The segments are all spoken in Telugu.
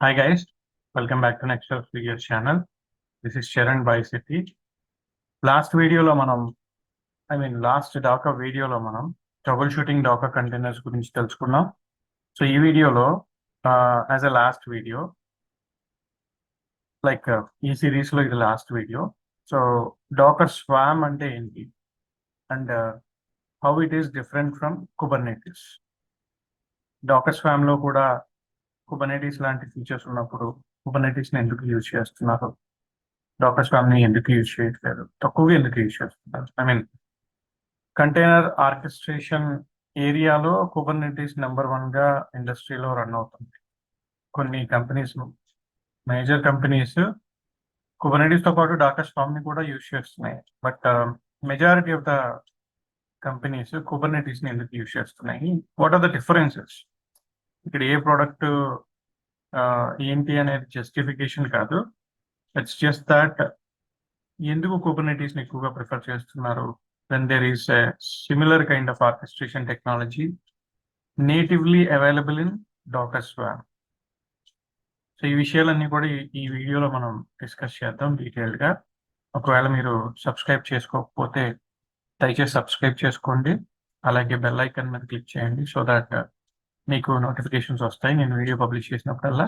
Hi guys, welcome back to Next Level Videos channel. This is Sharon by City. Last వీడియోలో లాస్ట్ డాకర్ వీడియోలో మనం ట్రబుల్ షూటింగ్ డాకర్ కంటైనర్స్ గురించి తెలుసుకున్నాం. సో ఈ వీడియోలో యాజ్ అ లాస్ట్ వీడియో ఈ సిరీస్లో ఇది last video. So Docker swarm అంటే ఏంటి and how it is different from Kubernetes. Docker స్వామ్లో కూడా కుబర్నెటిస్ లాంటి ఫీచర్స్ ఉన్నప్పుడు కుబర్నెటిస్ని ఎందుకు యూజ్ చేస్తున్నారు, డాకర్ స్వామ్ని ఎందుకు యూజ్ చేయట్లేదు, తక్కువగా ఎందుకు యూజ్ చేస్తున్నారు. కంటైనర్ ఆర్కెస్ట్రేషన్ ఏరియాలో కుబర్నెటిస్ నెంబర్ 1 గా ఇండస్ట్రీలో రన్ అవుతుంది. కొన్ని కంపెనీస్, మేజర్ కంపెనీస్ కుబర్నెటిస్ తో పాటు డాకర్ స్వామ్ని కూడా యూజ్ చేస్తున్నాయి. But majority of the companies Kubernetes ని ఎందుకు యూజ్ చేస్తున్నాయి, వాట్ ఆర్ ద డిఫరెన్సెస్? ఇక్కడ ఏ ప్రోడక్ట్ ఏంటి అనేది జస్టిఫికేషన్ కాదు. ఇట్స్ జస్ట్ దట్ ఎందుకు కుబర్నెటిస్ ని ఎక్కువగా ప్రిఫర్ చేస్తున్నారు when there is a similar kind of orchestration technology natively available in Docker Swarm. So ఈ విషయాలన్నీ కూడా ఈ వీడియోలో మనం డిస్కస్ చేద్దాం డీటెయిల్డ్గా. ఒకవేళ మీరు సబ్స్క్రైబ్ చేసుకోకపోతే దయచేసి సబ్స్క్రైబ్ చేసుకోండి, అలాగే బెల్ ఐకాన్ మీద క్లిక్ చేయండి సో దట్ మీకు నోటిఫికేషన్స్ వస్తాయి నేను వీడియో పబ్లిష్ చేసినప్పుడల్లా.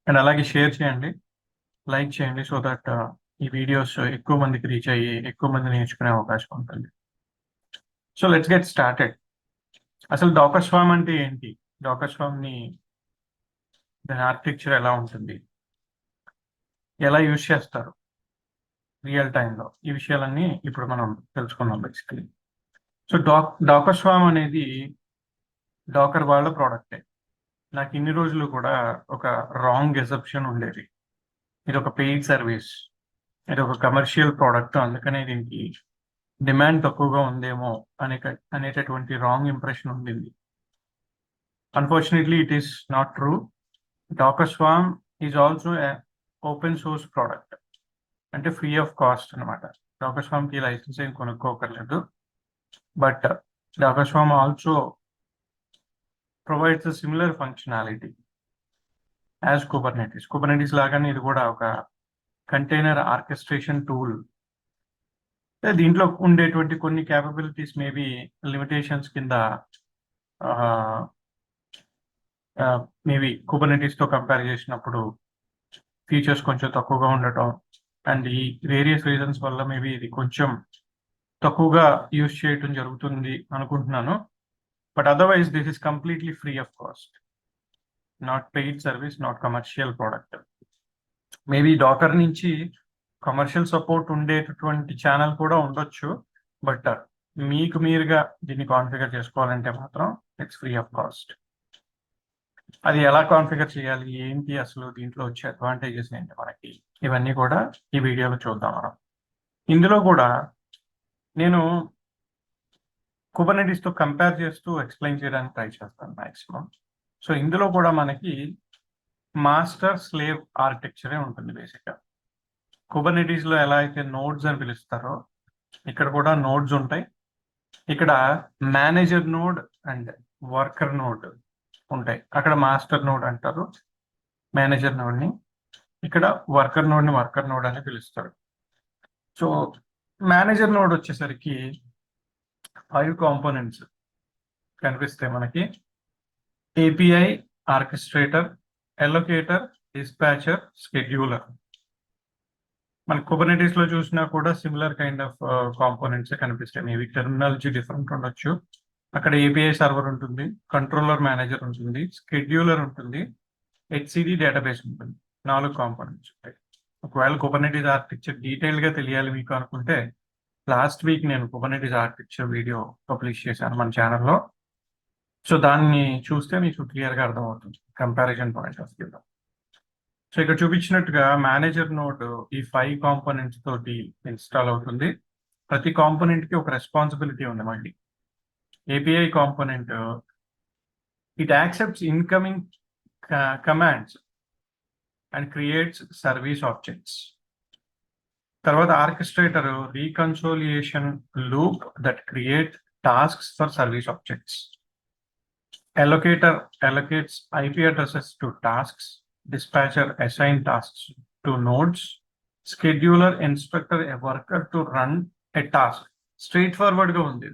అండ్ అలాగే షేర్ చేయండి, లైక్ చేయండి సో దట్ ఈ వీడియోస్ ఎక్కువ మందికి రీచ్ అయ్యి ఎక్కువ మంది నేర్చుకునే అవకాశం ఉంటుంది. So let's get started. అసలు డాకర్ స్వామ్ అంటే ఏంటి, డాకర్ స్వామ్ని దాని ఆర్కిటెక్చర్ ఎలా ఉంటుంది, ఎలా యూజ్ చేస్తారు రియల్ టైంలో, ఈ విషయాలన్నీ ఇప్పుడు మనం తెలుసుకుందాం బేసికలీ. సో డాకర్ స్వామ్ అనేది డాకర్ వాళ్ళ ప్రోడక్టే. నాకు ఇన్ని రోజులు కూడా ఒక రాంగ్ ఎసెప్షన్ ఉండేది, ఇది ఒక పెయిడ్ సర్వీస్, ఇది ఒక కమర్షియల్ ప్రోడక్ట్, అందుకనే దీనికి డిమాండ్ తక్కువగా ఉందేమో అనేటటువంటి రాంగ్ ఇంప్రెషన్ ఉండింది. Unfortunately it is not true. Docker swarm is also open source product, అంటే ఫ్రీ ఆఫ్ కాస్ట్ అనమాట. డాకర్ స్వామ్కి లైసెన్స్ ఏం కొనుక్కోకర్లేదు. But Docker swarm also provides similar functionality as Kubernetes. Kubernetes లాగానే ఇది కూడా ఒక కంటైనర్ ఆర్కెస్ట్రేషన్ టూల్. దీంట్లో ఉండేటువంటి కొన్ని క్యాపబిలిటీస్ మేబీ లిమిటేషన్స్ కింద మేబీ కుబర్నెటిస్ తో కంపేర్ చేసినప్పుడు ఫీచర్స్ కొంచెం తక్కువగా ఉండటం అండ్ ఈ వేరియస్ రీజన్స్ వల్ల మేబీ ఇది కొంచెం తక్కువగా యూజ్ చేయటం జరుగుతుంది అనుకుంటున్నాను. But otherwise this is completely free of cost, not paid service, not commercial product. Maybe Docker నుంచి కమర్షియల్ సపోర్ట్ ఉండేటటువంటి ఛానల్ కూడా ఉండొచ్చు, బట్ మీకు మీరుగా దీన్ని కాన్ఫిగర్ చేసుకోవాలంటే మాత్రం ఇట్స్ ఫ్రీ ఆఫ్ కాస్ట్. అది ఎలా కాన్ఫిగర్ చేయాలి, ఏంటి అసలు దీంట్లో వచ్చే అడ్వాంటేజెస్ ఏంటి మనకి, ఇవన్నీ కూడా ఈ వీడియోలో చూద్దాం మనం. ఇందులో కూడా నేను కుబర్నెటిస్తో కంపేర్ చేస్తూ ఎక్స్ప్లెయిన్ చేయడానికి ట్రై చేస్తాను మ్యాక్సిమం. సో ఇందులో కూడా మనకి మాస్టర్ స్లేవ్ ఆర్కిటెక్చరే ఉంటుంది బేసిక్గా. కుబర్నెటిస్లో ఎలా అయితే నోడ్స్ అని పిలుస్తారో ఇక్కడ కూడా నోడ్స్ ఉంటాయి. ఇక్కడ manager node and worker node ఉంటాయి. అక్కడ మాస్టర్ నోడ్ అంటారు మేనేజర్ నోడ్ని, ఇక్కడ వర్కర్ నోడ్ని వర్కర్ నోడ్ అని పిలుస్తారు. సో మేనేజర్ నోడ్ వచ్చేసరికి 5 కాంపోనెంట్స్ కనిపిస్తాయి మనకి. API, orchestrator, allocator, dispatcher, scheduler. మన కుబర్నెటిస్ లో చూసినా కూడా సిమిలర్ కైండ్ ఆఫ్ కాంపోనెంట్స్ కనిపిస్తాయి. మేబీ టెర్మినాలజీ డిఫరెంట్ ఉండొచ్చు. అక్కడ ఏపీఐ సర్వర్ ఉంటుంది, కంట్రోలర్ మేనేజర్ ఉంటుంది, స్కెడ్యూలర్ ఉంటుంది, హెచ్సిడి డేటాబేస్ ఉంటుంది. 4 కాంపోనెంట్స్ ఉంటాయి. ఒకవేళ కుబర్నెటిస్ ఆర్కిటెక్చర్ డీటెయిల్ గా తెలియాలి మీకు అనుకుంటే లాస్ట్ వీక్ నేను కుబర్నెటిస్ ఆర్కిటెక్చర్ వీడియో పబ్లిష్ చేశాను మన ఛానల్లో. సో దాన్ని చూస్తే మీకు క్లియర్గా అర్థమవుతుంది కంపారిజన్ పాయింట్ ఆఫ్ వ్యూలో. సో ఇక్కడ చూపించినట్టుగా మేనేజర్ నోడ్ ఈ 5 కాంపోనెంట్స్ తోటి ఇన్స్టాల్ అవుతుంది. ప్రతి కాంపోనెంట్ కి ఒక రెస్పాన్సిబిలిటీ ఉంది. మళ్ళీ API component it accepts incoming commands and creates service objects. తర్వాత orchestrator reconciliation loop that create tasks for service objects. allocator allocates IP addresses to tasks, dispatcher assign tasks to nodes, scheduler instructor a worker to run a task. Straight forward గా ఉంది.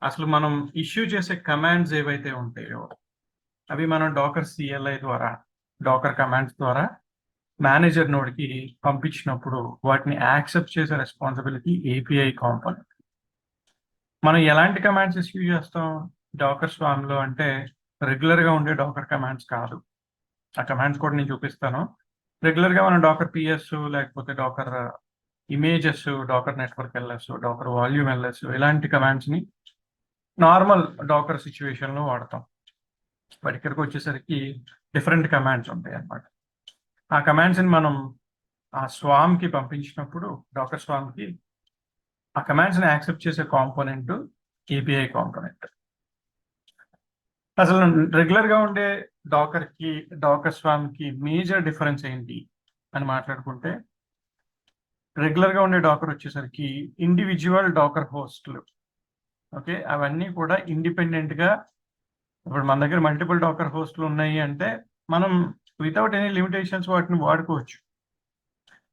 అసలు మనం ఇష్యూ చేసే కమాండ్స్ ఏవైతే ఉంటాయో అవి మనం డాకర్ CLI ద్వారా, డాకర్ కమాండ్స్ ద్వారా మేనేజర్ నోడ్కి పంపించినప్పుడు వాటిని యాక్సెప్ట్ చేసే రెస్పాన్సిబిలిటీ API కాంపోనెంట్. మనం ఎలాంటి కమాండ్స్ ఇష్యూ చేస్తాం డాకర్ స్వామ్ లో అంటే రెగ్యులర్ గా ఉండే డాకర్ కమాండ్స్ కాదు. ఆ కమాండ్స్ కూడా నేను చూపిస్తాను. రెగ్యులర్ గా మనం డాకర్ PS లేకపోతే Docker images, Docker network LS, Docker volume LS ఇలాంటి కమాండ్స్ ని నార్మల్ డాకర్ సిచ్యువేషన్ లో వాడతాం. బట్ ఇక్కడికి వచ్చేసరికి డిఫరెంట్ కమాండ్స్ ఉంటాయి అన్నమాట. ఆ కమాండ్స్ ని మనం ఆ స్వామ్ కి పంపించినప్పుడు డాకర్ స్వామ్ కి ఆ కమాండ్స్ ని యాక్సెప్ట్ చేసే కాంపోనెంట్ API కాంపోనెంట్. అసలు రెగ్యులర్ గా ఉండే డాకర్ స్వామ్ కి మేజర్ డిఫరెన్స్ ఏంటి అని మాట్లాడుకుంటే, రెగ్యులర్ గా ఉండే డాకర్ వచ్చేసరికి ఇండివిజువల్ డాకర్ హోస్ట్లు, ఓకే, అవన్నీ కూడా ఇండిపెండెంట్ గా, ఇప్పుడు మన దగ్గర మల్టిపుల్ డాకర్ హోస్ట్లు ఉన్నాయి అంటే మనం వితౌట్ ఎనీ లిమిటేషన్స్ వాటిని వాడుకోవచ్చు.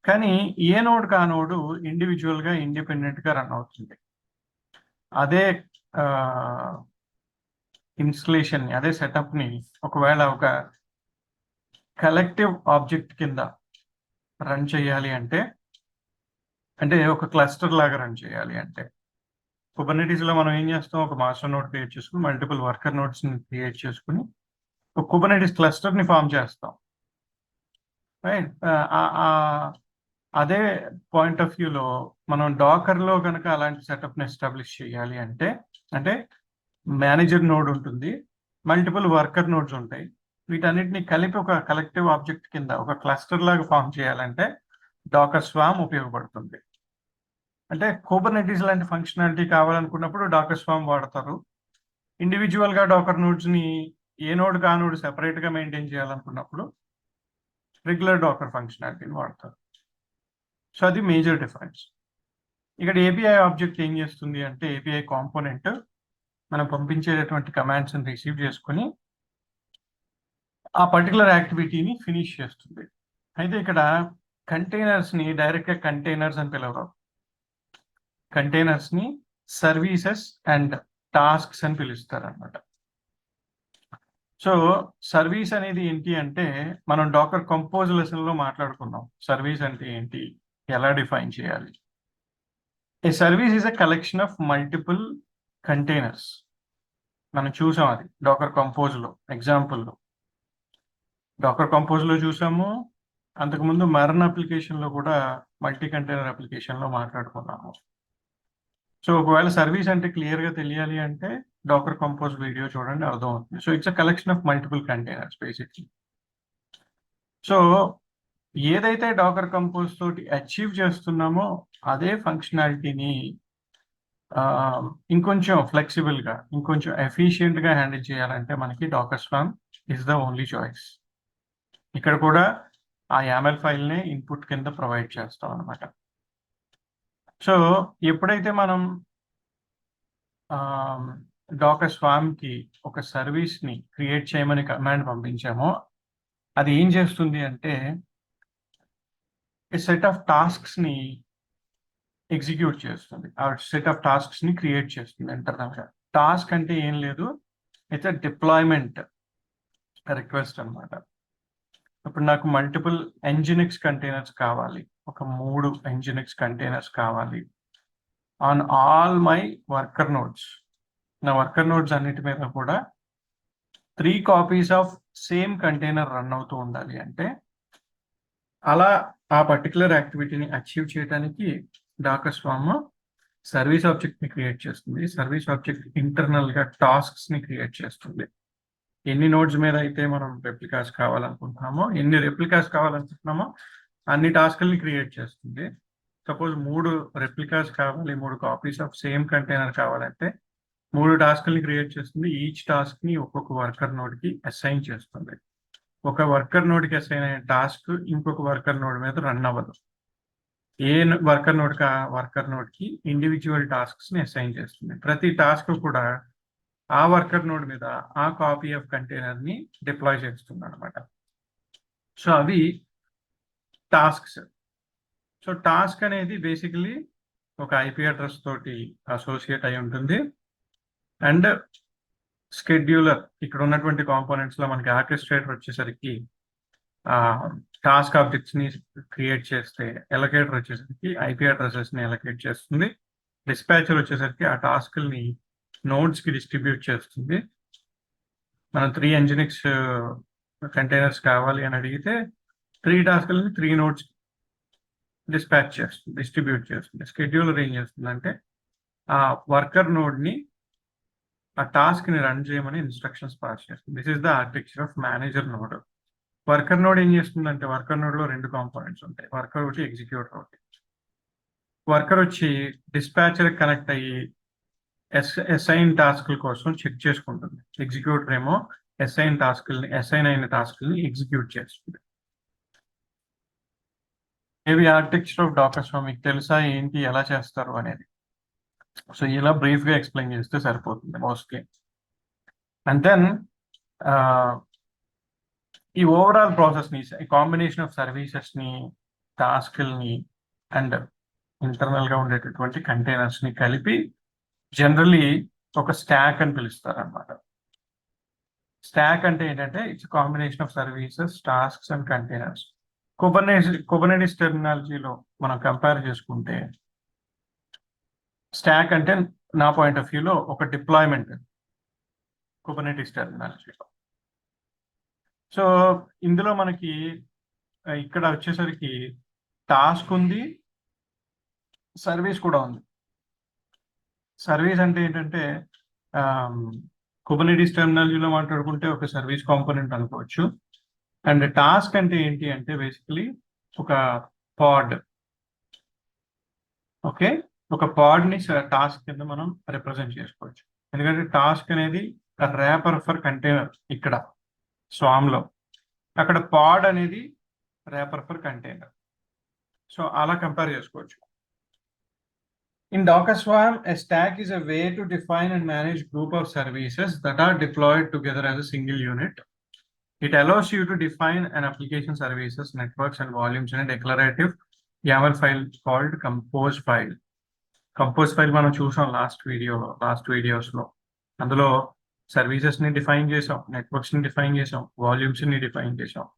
కానీ ఏ నోడ్ కా నోడు ఇండివిజువల్ గా ఇండిపెండెంట్ గా రన్ అవుతుంది. అదే ఇన్స్టలేషన్ ని, అదే సెటప్ ని ఒకవేళ ఒక కలెక్టివ్ ఆబ్జెక్ట్ కింద రన్ చేయాలి అంటే ఒక క్లస్టర్ లాగా రన్ చేయాలి అంటే కుబర్నెటీస్ లో మనం ఏం చేస్తాం, ఒక మాస్టర్ నోడ్ క్రియేట్ చేసుకుని మల్టిపుల్ వర్కర్ నోడ్స్ ని క్రియేట్ చేసుకుని ఒక కుబర్నెటీస్ క్లస్టర్ ని ఫామ్ చేస్తాం, రైట్. అదే పాయింట్ ఆఫ్ వ్యూలో మనం డాకర్ లో కనుక అలాంటి సెటప్ ని ఎస్టాబ్లిష్ చేయాలి అంటే మేనేజర్ నోడ్ ఉంటుంది, మల్టిపుల్ వర్కర్ నోడ్స్ ఉంటాయి, వీటన్నిటిని కలిపి ఒక కలెక్టివ్ ఆబ్జెక్ట్ కింద ఒక క్లస్టర్ లాగా ఫామ్ చేయాలంటే డాకర్ స్వామ్ ఉపయోగపడుతుంది. అంటే కుబర్నెటీస్ లాంటి ఫంక్షనాలిటీ కావాలనుకున్నప్పుడు డాకర్ స్వామ్ వాడతారు. ఇండివిజువల్ గా డాకర్ నోడ్స్ ని ఏ నోడ్ కా నోడ్ సెపరేట్ గా మెయింటైన్ చేయాలనుకున్నప్పుడు రెగ్యులర్ డాకర్ ఫంక్షనాలిటీని వాడతారు. సో అది మేజర్ డిఫరెన్స్. ఇక్కడ API ఆబ్జెక్ట్ ఏం చేస్తుంది అంటే API కాంపోనెంట్ మనం పంపించేటటువంటి కమాండ్స్ ని రిసీవ్ చేసుకుని ఆ పర్టికులర్ యాక్టివిటీని ఫినిష్ చేస్తుంది. అయితే ఇక్కడ కంటైనర్స్ ని డైరెక్ట్ గా కంటైనర్స్ అని పిలవరు, కంటైనర్స్ ని సర్వీసెస్ అండ్ టాస్క్స్ అని పిలుస్తారు అన్నమాట. సో సర్వీస్ అనేది ఏంటి అంటే మనం డాకర్ కంపోజ్ లెసన్ లో మాట్లాడుకున్నాం. సర్వీస్ అంటే ఏంటి, ఎలా డిఫైన్ చేయాలి. A service is a collection of multiple containers. మనం చూసాం అది డాకర్ కంపోజ్ లో, ఎగ్జాంపుల్ లో డాకర్ కంపోజ్ లో చూసాము. అంతకుముందు మరన్ అప్లికేషన్ లో కూడా మల్టీ కంటైనర్ అప్లికేషన్ లో మాట్లాడుకున్నాము. సో ఒకవేళ సర్వీస్ అంటే క్లియర్ గా తెలియాలి అంటే డాకర్ కంపోజ్ వీడియో చూడండి, అర్థం అవుతుంది. So it's a collection of multiple containers basically. So ఏదైతే డాకర్ కంపోజ్ తోటి అచీవ్ చేస్తున్నామో అదే ఫంక్షనాలిటీని ఇంకొంచెం ఫ్లెక్సిబుల్ గా, ఇంకొంచెం ఎఫిషియెంట్ గా హ్యాండిల్ చేయాలంటే మనకి Docker swarm is the only choice. ఇక్కడ కూడా ఆ YAML ఫైల్ ని ఇన్పుట్ కింద ప్రొవైడ్ చేస్తాం అనమాట. సో ఎప్పుడైతే మనం డాకర్ స్వామ్ కి ఒక సర్వీస్ ని క్రియేట్ చేయమని కమాండ్ పంపించామో అది ఏం చేస్తుంది అంటే సెట్ ఆఫ్ టాస్క్స్ ని ఎగ్జిక్యూట్ చేస్తుంది, ఆ సెట్ ఆఫ్ టాస్క్స్ ని క్రియేట్ చేస్తుంది. అంటారు టాస్క్ అంటే ఏం లేదు, అయితే డిప్లాయ్మెంట్ రిక్వెస్ట్ అనమాట. ఇప్పుడు నాకు మల్టిపుల్ Nginx కంటైనర్స్ కావాలి, ఒక 3 Nginx కంటైనర్స్ కావాలి on all my worker nodes. నా వర్కర్ నోడ్స్ అన్నిటి మీద కూడా 3 copies of same container run అవుతూ ఉండాలి అంటే అలా ఆ పర్టికులర్ యాక్టివిటీని అచీవ్ చేయడానికి డాకర్ స్వామ్ సర్వీస్ ఆబ్జెక్ట్ ని క్రియేట్ చేస్తుంది. సర్వీస్ ఆబ్జెక్ట్ ఇంటర్నల్ గా టాస్క్స్ ని క్రియేట్ చేస్తుంది. ఎన్ని నోడ్స్ మీద అయితే మనం రెప్లికాస్ కావాలనుకుంటున్నామో, ఎన్ని రెప్లికాస్ కావాలనుకుంటున్నామో అన్ని టాస్క్ని క్రియేట్ చేస్తుంది. సపోజ్ 3 రెప్లికాస్ కావాలి, 3 కాపీస్ ఆఫ్ సేమ్ కంటైనర్ కావాలంటే 3 టాస్క్ని క్రియేట్ చేస్తుంది. ఈచ్ టాస్క్ ని ఒక్కొక్క వర్కర్ నోడ్ కి అసైన్ చేస్తుంది. ఒక వర్కర్ నోడ్ కి అసైన్ అయిన టాస్క్ ఇంకొక వర్కర్ నోడ్ మీద రన్ అవ్వదు. ఏ వర్కర్ నోడ్ కి ఇండివిజువల్ టాస్క్స్ ని అసైన్ చేస్తుంది. ప్రతి టాస్క్ కూడా ఆ వర్కర్ నోడ్ మీద ఆ కాపీ ఆఫ్ కంటైనర్ ని డిప్లాయ్ చేస్తుంది అనమాట. సో అవి టాస్క్స్. సో టాస్క్ అనేది బేసికలీ ఒక ఐపీ అడ్రస్ తోటి అసోసియేట్ అయి ఉంటుంది. అండ్ షెడ్యూలర్ ఇక్కడ ఉన్నటువంటి కాంపోనెంట్స్ లో మనకి ఆర్కెస్ట్రేటర్ వచ్చేసరికి టాస్క్ ఆబ్జెక్ట్స్ ని క్రియేట్ చేస్తే, ఎలకేటర్ వచ్చేసరికి ఐపీ అడ్రసెస్ ని ఎలకేట్ చేస్తుంది, డిస్పాచర్ వచ్చేసరికి ఆ టాస్క్ని నోడ్స్ కి డిస్ట్రిబ్యూట్ చేస్తుంది. మనం 3 Nginx కంటైనర్స్ కావాలి అని అడిగితే 3 టాస్క్లని 3 నోడ్స్ డిస్పాచ్ చేస్తుంది, డిస్ట్రిబ్యూట్ చేస్తుంది. షెడ్యూలర్ ఏం చేస్తుందంటే ఆ వర్కర్ నోడ్ ని ఆ టాస్క్ ని రన్ చేయమని ఇన్స్ట్రక్షన్స్ పాస్ చేస్తుంది. This is the architecture of manager node. Worker node ఏం చేస్తుందంటే వర్కర్ నోడ్ లో 2 కాంపోనెంట్స్ ఉంటాయి, వర్కర్ ఒకటి, ఎగ్జిక్యూటర్ ఒకటి. వర్కర్ వచ్చి డిస్పాచర్ కనెక్ట్ అయ్యి అసైన్ టాస్క్ల కోసం చెక్ చేసుకుంటుంది. ఎగ్జిక్యూటర్ ఏమో అసైన్ అయిన టాస్క్ని ఎగ్జిక్యూట్ చేస్తుంది. ఏవి ఆర్కిటెక్చర్ ఆఫ్ డాకర్ స్వామ్ మీకు తెలుసా ఏంటి, ఎలా చేస్తారు అనేది? సో ఇలా బ్రీఫ్ గా ఎక్స్ప్లెయిన్ చేస్తే సరిపోతుంది మోస్ట్లీ. అండ్ దెన్ ఈ ఓవరాల్ ప్రాసెస్ ని, కాంబినేషన్ ఆఫ్ సర్వీసెస్ ని, టాస్క్ని అండ్ ఇంటర్నల్ గా ఉండేటటువంటి కంటైనర్స్ ని కలిపి జనరల్లీ ఒక స్టాక్ అని పిలుస్తారు అనమాట. స్టాక్ అంటే ఏంటంటే it's combination of services, tasks and containers. Kubernetes టెర్మినాలజీలో మనం కంపేర్ చేసుకుంటే స్టాక్ అంటే నా పాయింట్ ఆఫ్ వ్యూలో ఒక డిప్లాయ్మెంట్ కుబర్నెటిస్ టెర్మినాలజీలో. సో ఇందులో మనకి ఇక్కడ వచ్చేసరికి టాస్క్ ఉంది, సర్వీస్ కూడా ఉంది. సర్వీస్ అంటే ఏంటంటే కుబర్నెటిస్ టెర్మినాలజీలో మాట్లాడుకుంటే ఒక సర్వీస్ కాంపోనెంట్ అనుకోవచ్చు. అండ్ టాస్క్ అంటే ఏంటి అంటే బేసికలీ ఒక పాడ్. ఓకే, ఒక పాడ్ ని టాస్క్ కింద మనం రిప్రజెంట్ చేసుకోవచ్చు. ఎందుకంటే టాస్క్ అనేది ర్యాపర్ ఫర్ కంటైనర్ ఇక్కడ స్వామ్ లో, అక్కడ పాడ్ అనేది ర్యాపర్ ఫర్ కంటైనర్. సో అలా కంపేర్ చేసుకోవచ్చు. In Docker Swarm, a stack is a way to define and manage group of services that are deployed together as a single unit. It allows you to define an application services, networks and volumes in a declarative YAML file called compose file. Compose file మనం చూసాం లాస్ట్ వీడియోస్ లో. అందులో సర్వీసెస్ ని డిఫైన్ చేసాం, నెట్వర్క్స్ ని డిఫైన్ చేసాం, వాల్యూమ్స్ ని డిఫైన్ చేసాం.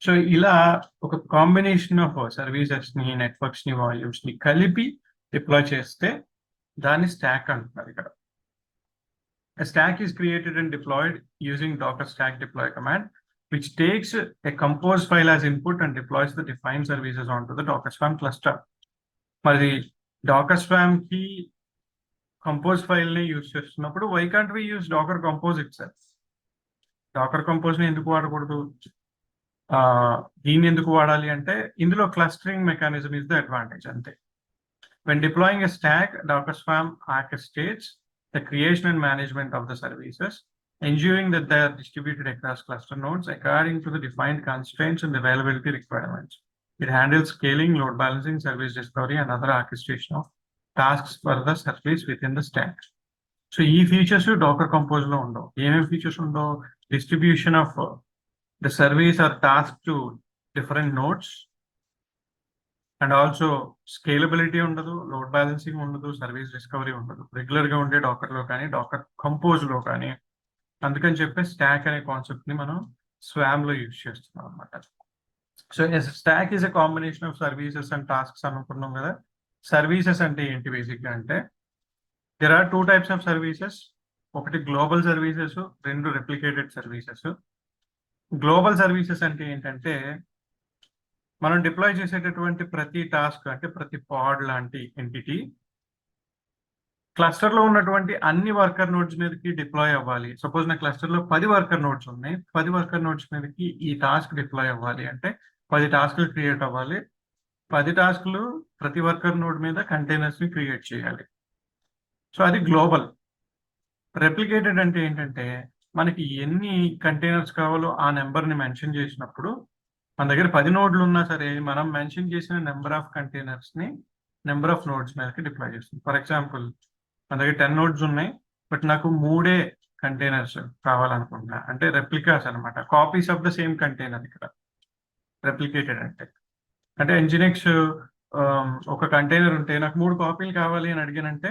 సో ఇలా ఒక కాంబినేషన్ ఆఫ్ సర్వీసెస్ ని, నెట్వర్క్స్ ని, వాల్యూమ్స్ ని కలిపి డిప్లాయ్ చేస్తే దాన్ని స్టాక్ అంటున్నారు ఇక్కడ. A stack is created and deployed using Docker stack deploy command, which takes a compose file as input and deploys the defined services onto the Docker Swarm cluster. మరి Docker Swarm కి compose file ని యూజ్ చేస్తున్నప్పుడు why can't we use Docker Compose itself? Docker Compose ని ఎందుకు వాడకూడదు? దీన్ని ఎందుకు వాడాలి అంటే ఇందులో clustering mechanism is the advantage అంతే. When deploying a stack, Docker Swarm orchestrates the creation and management of the services, ensuring that they are distributed across cluster nodes according to the defined constraints and availability requirements. It handles scaling, load balancing, service discovery, and other orchestration of tasks for the service within the stack. So, these features Docker Compose lo undo. Em features undo? Distribution of the service or task to different nodes. And also scalability ఉండదు, లోడ్ బ్యాలెన్సింగ్ ఉండదు, సర్వీస్ డిస్కవరీ ఉండదు రెగ్యులర్ గా ఉండే డాకర్ లో కానీ, డాకర్ కంపోజ్ లో కానీ. అందుకని చెప్పి స్టాక్ అనే కాన్సెప్ట్ ని మనం స్వామ్ లో యూజ్ చేస్తున్నాం అనమాట. So stack is a combination of services and tasks అనుకున్నాం కదా. సర్వీసెస్ అంటే ఏంటి బేసిక్ గా అంటే there are 2 types of services. ఒకటి global services, 2 replicated services. Global services అంటే ఏంటంటే మనం డిప్లాయ్ చేసేటటువంటి ప్రతి టాస్క్ అంటే ప్రతి పాడ్ లాంటి ఎంటిటీ క్లస్టర్ లో ఉన్నటువంటి అన్ని వర్కర్ నోడ్స్ మీదకి డిప్లాయ్ అవ్వాలి. సపోజ్ నా క్లస్టర్ లో 10 వర్కర్ నోడ్స్ ఉన్నాయి, 10 వర్కర్ నోడ్స్ మీదకి ఈ టాస్క్ డిప్లాయ్ అవ్వాలి అంటే 10 టాస్క్లు క్రియేట్ అవ్వాలి. 10 టాస్క్లు ప్రతి వర్కర్ నోడ్ మీద కంటైనర్స్ ని క్రియేట్ చేయాలి. సో అది గ్లోబల్. రెప్లికేటెడ్ అంటే ఏంటంటే మనకి ఎన్ని కంటైనర్స్ కావాలో ఆ నెంబర్ ని మెన్షన్ చేసినప్పుడు మన దగ్గర 10 నోడ్లు ఉన్నా సరే మనం మెన్షన్ చేసిన నెంబర్ ఆఫ్ కంటైనర్స్ ని నెంబర్ ఆఫ్ నోడ్స్ మీదకి డిప్లాయ్ చేస్తుంది. ఫర్ ఎగ్జాంపుల్ మన దగ్గర 10 నోడ్స్ ఉన్నాయి, బట్ నాకు 3 కంటైనర్స్ కావాలనుకుంటున్నా అంటే రెప్లికాస్ అనమాట, copies of the same container. ఇక్కడ రెప్లికేటెడ్ అంటే ఎన్జినిక్స్ ఒక కంటైనర్ ఉంటే నాకు 3 కాపీలు కావాలి అని అడిగానంటే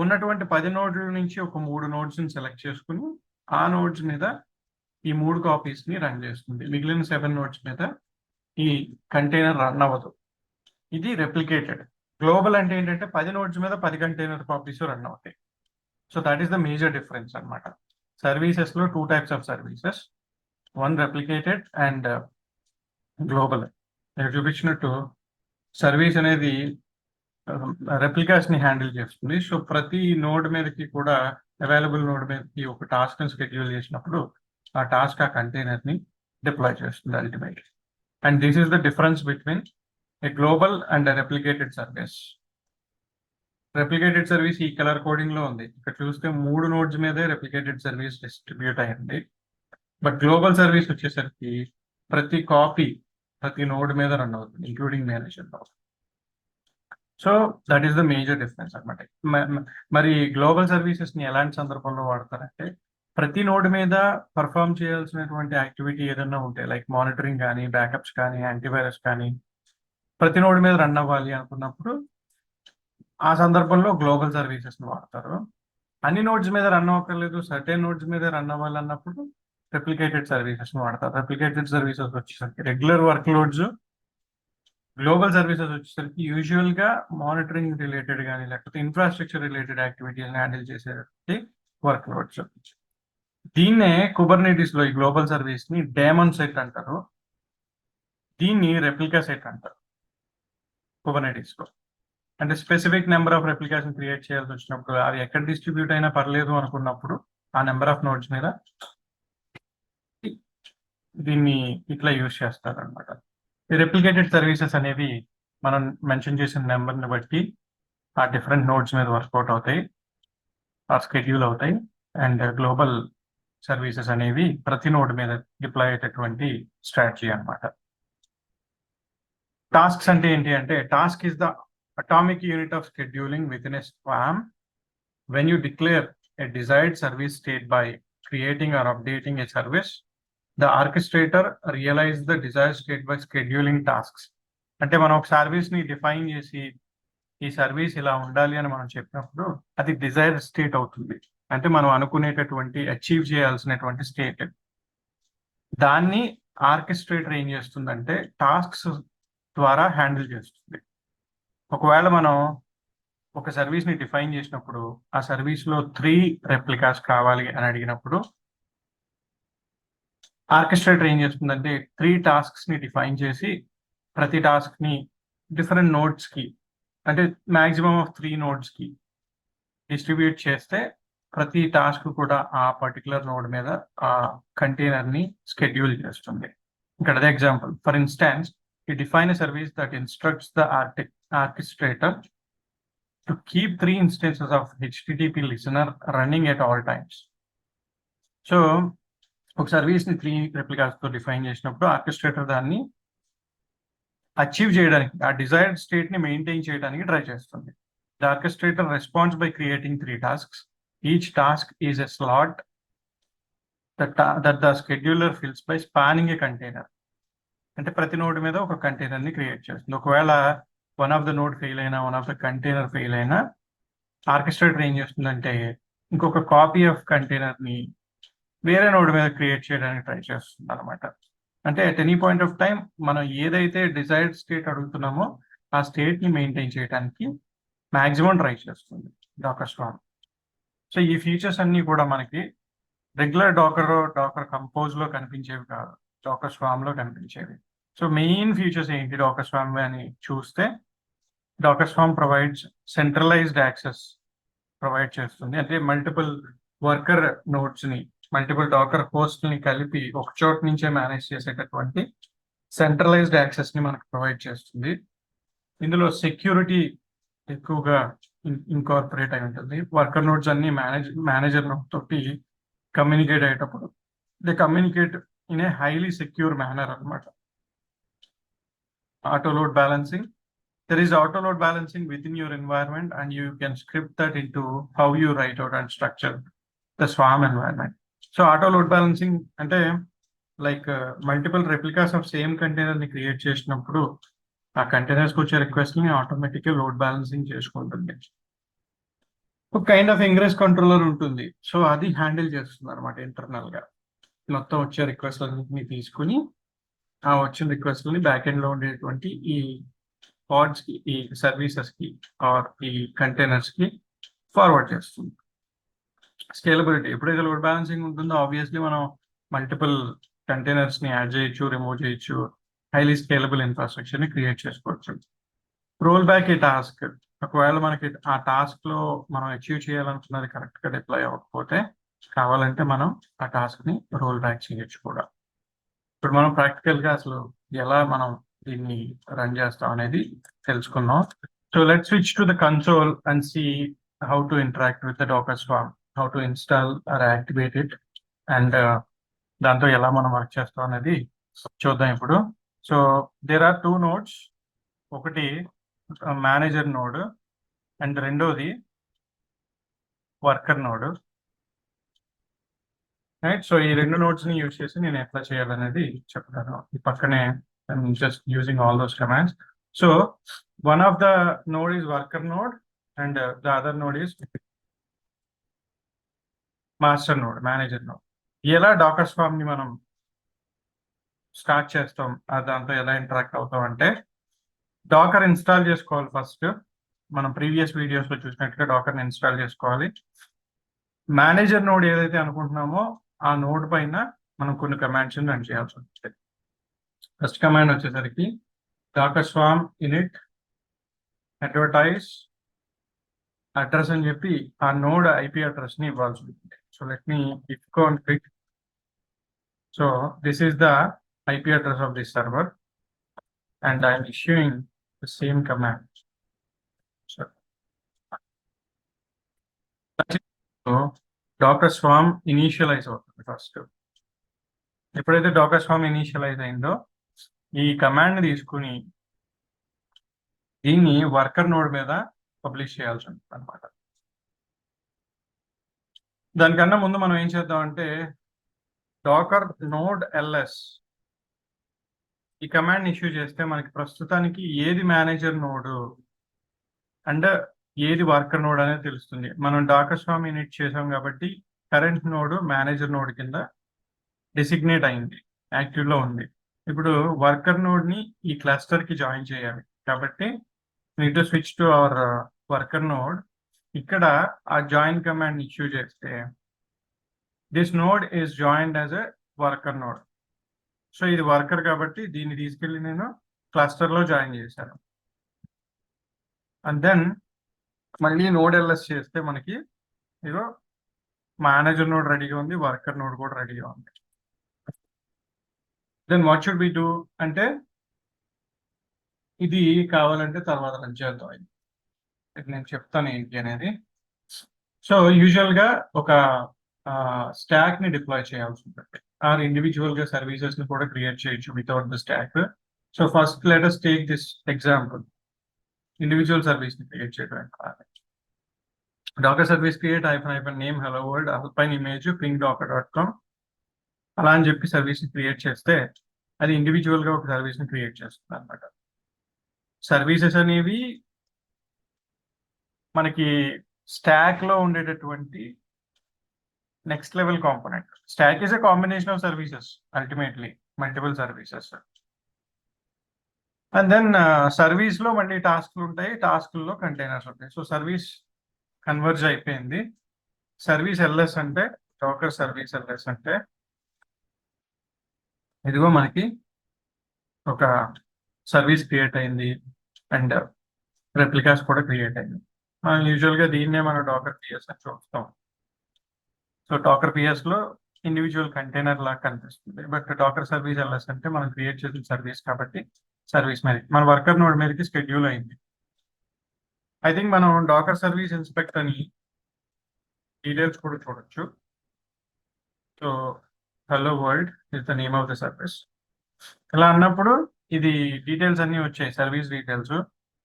ఉన్నటువంటి 10 నోడ్ల నుంచి ఒక 3 నోడ్స్ ని సెలెక్ట్ చేసుకుని ఆ నోడ్స్ మీద ఈ 3 కాపీస్ ని రన్ చేస్తుంది. మిగిలిన 7 నోడ్స్ మీద ఈ కంటైనర్ రన్ అవ్వదు. ఇది రెప్లికేటెడ్. గ్లోబల్ అంటే ఏంటంటే 10 నోడ్స్ మీద 10 కంటైనర్ కాపీస్ రన్ అవుతాయి. So that is the major difference అనమాట. సర్వీసెస్ లో 2 types of services, one replicated and global. నేను చూపించినట్టు సర్వీస్ అనేది రెప్లికాస్ ని హ్యాండిల్ చేస్తుంది. సో ప్రతి నోడ్ మీదకి కూడా అవైలబుల్ నోడ్ మీదకి ఒక టాస్క్ ని షెడ్యూల్ చేసినప్పుడు ఆ టాస్క్ ఆ కంటైనర్ ని డిప్లాయ్ చేస్తుంది ultimate. And this is the difference between a global and replicated service. Replicated service ఈ కలర్ కోడింగ్ లో ఉంది. ఇక్కడ చూస్తే 3 నోడ్స్ మీదే రెప్లికేటెడ్ సర్వీస్ డిస్ట్రిబ్యూట్ అయ్యింది. బట్ గ్లోబల్ సర్వీస్ వచ్చేసరికి ప్రతి కాపీ ప్రతి నోడ్ మీద రన్ అవుతుంది, including manager. So that is the major difference అనమాట. మరి గ్లోబల్ సర్వీసెస్ ని ఎలాంటి సందర్భంలో వాడతారంటే ప్రతి నోడ్ మీద పర్ఫామ్ చేయాల్సినటువంటి యాక్టివిటీ ఏదైనా ఉంటే లైక్ మానిటరింగ్ కానీ, బ్యాకప్స్ కానీ, యాంటీవైరస్ కానీ ప్రతి నోడ్ మీద రన్ అవ్వాలి అనుకున్నప్పుడు ఆ సందర్భంలో గ్లోబల్ సర్వీసెస్ ని వాడతారు. అన్ని నోడ్స్ మీద రన్ అవ్వక్కర్లేదు, సర్టెన్ నోడ్స్ మీద రన్ అవ్వాలన్నప్పుడు రెప్లికేటెడ్ సర్వీసెస్ ని వాడతారు. రెప్లికేటెడ్ సర్వీసెస్ వచ్చేసరికి regular work loads, global services వచ్చేసరికి యూజువల్ గా మానిటరింగ్ రిలేటెడ్ కానీ లేకపోతే ఇన్ఫ్రాస్ట్రక్చర్ రిలేటెడ్ యాక్టివిటీస్ హ్యాండిల్ చేసేటువంటి వర్క్ లోడ్స్. దీన్నే కుబర్నెటిస్ లో ఈ గ్లోబల్ సర్వీస్ ని డేమన్ సెట్ అంటారు, దీన్ని రెప్లికా సెట్ అంటారు కుబర్నెటిస్ లో. అంటే స్పెసిఫిక్ నెంబర్ ఆఫ్ రెప్లికాషన్ క్రియేట్ చేయాల్సి వచ్చినప్పుడు అవి ఎక్కడ డిస్ట్రిబ్యూట్ అయినా పర్లేదు అనుకున్నప్పుడు ఆ నెంబర్ ఆఫ్ నోడ్స్ మీద దీన్ని ఇట్లా యూజ్ చేస్తారు అనమాట. ఈ రెప్లికేటెడ్ సర్వీసెస్ అనేవి మనం మెన్షన్ చేసిన నెంబర్ని బట్టి ఆ డిఫరెంట్ నోడ్స్ మీద వర్కౌట్ అవుతాయి, ఆ స్కెడ్యూల్ అవుతాయి. అండ్ గ్లోబల్ సర్వీసెస్ అనేవి ప్రతి నోడ్ మీద డిప్లాయ్ అయ్యేటటువంటి స్ట్రాటజీ అనమాట. టాస్క్స్ అంటే ఏంటి అంటే task is the atomic unit of scheduling within a swarm. When you declare a desired service state by creating or updating a service, the orchestrator realizes the desired state by scheduling tasks. అంటే మనం ఒక సర్వీస్ ని డిఫైన్ చేసి ఈ సర్వీస్ ఇలా ఉండాలి అని మనం చెప్పినప్పుడు అది డిజైర్డ్ స్టేట్ అవుతుంది. అంటే మనం అనుకునేటటువంటి అచీవ్ చేయాల్సినటువంటి స్టేట్. దాన్ని ఆర్కెస్ట్రేటర్ ఏం చేస్తుందంటే టాస్క్స్ ద్వారా హ్యాండిల్ చేస్తుంది. ఒకవేళ మనం ఒక సర్వీస్ ని డిఫైన్ చేసినప్పుడు ఆ సర్వీస్ లో 3 రెప్లికాస్ కావాలి అని అడిగినప్పుడు ఆర్కెస్ట్రేటర్ ఏం చేస్తుందంటే 3 టాస్క్స్ ని డిఫైన్ చేసి ప్రతి టాస్క్ ని డిఫరెంట్ నోడ్స్ కి అంటే మాక్సిమం ఆఫ్ 3 నోడ్స్ కి డిస్ట్రిబ్యూట్ చేస్తే ప్రతి టాస్క్ కూడా ఆ పర్టికులర్ నోడ్ మీద ఆ కంటైనర్ ని షెడ్యూల్ చేస్తుంది. ఇక్కడ అదే example. For instance, you define a service that instructs the orchestrator to keep 3 instances of HTTP listener running at all times. So, ఒక సర్వీస్ ని 3 రెప్లికాస్ తో డిఫైన్ చేసినప్పుడు ఆర్కెస్ట్రేటర్ దాన్ని అచీవ్ చేయడానికి ఆ డిజైర్డ్ స్టేట్ ని మెయింటైన్ చేయడానికి ట్రై చేస్తుంది. The orchestrator responds by creating 3 tasks. Each task is a slot that the scheduler fills by spanning a container. అంటే ప్రతి నోడ్ మీద ఒక కంటైనర్ ని క్రియేట్ చేస్తుంది. ఒకవేళ one of the node fail అయినా, one of the container fail అయినా ఆర్కెస్ట్రేటర్ ఏం చేస్తుందంటే ఇంకొక కాపీ ఆఫ్ కంటైనర్ ని వేరే నోడ్ మీద క్రియేట్ చేయడానికి ట్రై చేస్తుంది అనమాట. అంటే at any point of time మనం ఏదైతే డిజైర్డ్ స్టేట్ అడుగుతున్నామో ఆ స్టేట్ ని మెయింటైన్ చేయడానికి మాక్సిమం ట్రై చేస్తుంది డాకర్ స్వామ్. సో ఈ ఫీచర్స్ అన్ని కూడా మనకి రెగ్యులర్ డాకర్ కంపోజ్ లో కనిపించేవి కాదు, డాకర్ స్వామ్ లో కనిపించేవి. సో మెయిన్ ఫీచర్స్ ఏంటి డాకర్ స్వామ్ అని చూస్తే Docker swarm provides centralised access provide చేస్తుంది. అంటే మల్టిపుల్ వర్కర్ నోడ్స్ ని, మల్టిపుల్ డాకర్ హోస్ట్ ని కలిపి ఒక చోట నుంచే మేనేజ్ చేసేటటువంటి సెంట్రలైజ్డ్ యాక్సెస్ ని మనకు ప్రొవైడ్ చేస్తుంది. ఇందులో సెక్యూరిటీ ఎక్కువగా ఇన్కార్పొరేట్ అయి ఉంటుంది. వర్కర్ నోడ్స్ అన్ని మేనేజర్ నోడ్ తోటి కమ్యూనికేట్ అయ్యేటప్పుడు they communicate in a highly secure manner anamata. Auto load balancing. There is auto load balancing within your environment and you can script that into how you write out and structure the swarm environment. So auto load balancing అంటే like multiple replicas of same container ని క్రియేట్ చేసినప్పుడు ఆ కంటైనర్స్ కి వచ్చే రిక్వెస్ట్ ని ఆటోమేటిక్ గా లోడ్ బ్యాలెన్సింగ్ చేసుకుంటుంది. ఒక కైండ్ ఆఫ్ ఇంగ్రెస్ కంట్రోలర్ ఉంటుంది. సో అది హ్యాండిల్ చేస్తుంది అనమాట ఇంటర్నల్ గా. మొత్తం వచ్చే రిక్వెస్ట్ అన్నింటినీ తీసుకుని ఆ వచ్చిన రిక్వెస్ట్ ని బ్యాక్ ఎండ్ లో ఉండేటువంటి ఈ పాడ్స్ కి, ఈ సర్వీసెస్ కి ఆర్ ఈ కంటైనర్స్ కి ఫార్వర్డ్ చేస్తుంది. స్కేలబిలిటీ ఎప్పుడైతే లోడ్ బ్యాలెన్సింగ్ ఉంటుందో ఆబ్వియస్లీ మనం మల్టిపుల్ కంటైనర్స్ ని యాడ్ చేయొచ్చు, రిమూవ్ చేయొచ్చు, హైలీ స్కేలబుల్ ఇన్ఫ్రాస్ట్రక్చర్ ని క్రియేట్ చేసుకోవచ్చు. రోల్ బ్యాక్ ఈ టాస్క్, ఒకవేళ మనకి ఆ టాస్క్ లో మనం అచీవ్ చేయాలనుకున్నది కరెక్ట్ గా డిప్లాయ్ అవ్వకపోతే కావాలంటే మనం ఆ టాస్క్ ని రోల్ బ్యాక్ చేయొచ్చు కూడా. ఇప్పుడు మనం ప్రాక్టికల్ గా అసలు ఎలా మనం దీన్ని రన్ చేస్తాం అనేది తెలుసుకుందాం. So let switch to the console and see how to interact with the Docker swarm, how to install or activate it, and దాంతో ఎలా మనం వర్క్ చేస్తాం అనేది చూద్దాం ఇప్పుడు. సో దేర్ ఆర్ 2 నోడ్స్, ఒకటి మేనేజర్ నోడ్ అండ్ రెండోది వర్కర్ నోడ్. రైట్, సో ఈ 2 నోడ్స్ ని యూజ్ చేసి నేను ఎట్లా చేయాలనేది చెప్తాను. ఈ పక్కనే just using all those commands. So one of the node is worker node and the other node is master node, manager node. ఎలా డాకర్ స్వామ్ ని మనం స్టార్ట్ చేస్తాం, దాంతో ఎలా ఇంటరాక్ట్ అవుతాం అంటే డాకర్ ఇన్స్టాల్ చేసుకోవాలి ఫస్ట్. మనం ప్రీవియస్ వీడియోస్ లో చూసినట్టుగా డాకర్ ని ఇన్స్టాల్ చేసుకోవాలి. మేనేజర్ నోడ్ ఏదైతే అనుకుంటున్నామో ఆ నోడ్ పైన మనం కొన్ని కమాండ్స్ రన్ చేయాల్సి ఉంటుంది. ఫస్ట్ కమాండ్ వచ్చేసరికి Docker swarm init advertise address అని చెప్పి ఆ నోడ్ ఐపీ అడ్రస్ ని ఇవ్వాల్సి ఉంటుంది. So let me if and click. So this is the IP address of this server and I am issuing the same command. So Docker Swarm initialize అవుతుంది ఫస్ట్. ఎప్పుడైతే Docker Swarm initialize అయిందో ఈ కమాండ్ తీసుకుని దీన్ని వర్కర్ నోడ్ మీద పబ్లిష్ చేయాల్సి ఉంటుంది అనమాట. దానికన్నా ముందు మనం ఏం చేద్దాం అంటే docker node ls ఈ కమాండ్ ఇష్యూ చేస్తే మనకి ప్రస్తుతానికి ఏది మేనేజర్ నోడ్ అండ్ ఏది వర్కర్ నోడ్ అనేది తెలుస్తుంది. మనం డాకర్ స్వామ్ ఇనిట్ చేసాం కాబట్టి కరెంట్ నోడ్ మేనేజర్ నోడ్ కింద డిసిగ్నేట్ అయింది, యాక్టివ్ లో ఉంది. ఇప్పుడు వర్కర్ నోడ్ ని ఈ క్లస్టర్ కి జాయిన్ చేయాలి కాబట్టి need to switch to our worker node. ఇక్కడ ఆ జాయిన్ కమాండ్ ఇష్యూ చేస్తే this node is joined as a worker node. So ఇది వర్కర్ కాబట్టి దీన్ని తీసుకెళ్లి నేను క్లస్టర్ లో జాయిన్ చేశాను. అండ్ దెన్ మళ్ళీ నోడ్ ఎల్ఎస్ చేస్తే మనకి ఇదో మేనేజర్ నోడ్ రెడీగా ఉంది, వర్కర్ నోడ్ కూడా రెడీగా ఉంది. Then what should be do అంటే ఇది కావాలంటే తర్వాత రన్ చేద్దాం. నేను చెప్తాను ఏంటి అనేది. సో యూజువల్ గా ఒక స్టాక్ ని డిప్లాయ్ చేయాల్సి ఉంటుంది, ఆర్ ఇండివిజువల్ గా సర్వీసెస్ ని కూడా క్రియేట్ చేయొచ్చు without the stack. So first let us take this example, individual service ని క్రియేట్ చేయడానికి Docker service create -- name hello world పైన ఇమేజ్ ping.docker.com అలా అని చెప్పి సర్వీస్ ని క్రియేట్ చేస్తే అది ఇండివిజువల్ గా ఒక సర్వీస్ ని క్రియేట్ చేస్తుంది అనమాట. సర్వీసెస్ అనేవి మనకి స్టాక్ లో ఉండేటటువంటి next level component. Stack is a combination of services, ultimately multiple services. And then service లో మళ్ళీ టాస్క్లు ఉంటాయి, టాస్క్లో కంటైనర్స్ ఉంటాయి. సో సర్వీస్ కన్వర్జ్ అయిపోయింది. సర్వీస్ ఎల్ఎస్ అంటే డాకర్ సర్వీస్ ఎల్ఎస్ అంటే ఇదిగో మనకి ఒక సర్వీస్ క్రియేట్ అయింది అండ్ రెప్లికాస్ కూడా క్రియేట్ అయింది. మనం యూజువల్ గా దీన్నే మనం డాకర్ పిఎస్ అని చూస్తాం. సో డాకర్ పిఎస్ లో ఇండివిజువల్ కంటైనర్ లాగా కనిపిస్తుంది, బట్ డాకర్ సర్వీస్ ఎల్ఎస్ అంటే మనం క్రియేట్ చేసిన సర్వీస్ కాబట్టి సర్వీస్ మీద మన వర్కర్ నోడ్ మీదకి షెడ్యూల్ అయింది. ఐ థింక్ మనం డాకర్ సర్వీస్ ఇన్స్పెక్ట్ అని డీటెయిల్స్ కూడా చూడొచ్చు. So hello world is the name of the service. ఇలా అన్నప్పుడు ఇది డీటెయిల్స్ అన్ని వచ్చాయి, సర్వీస్ డీటెయిల్స్.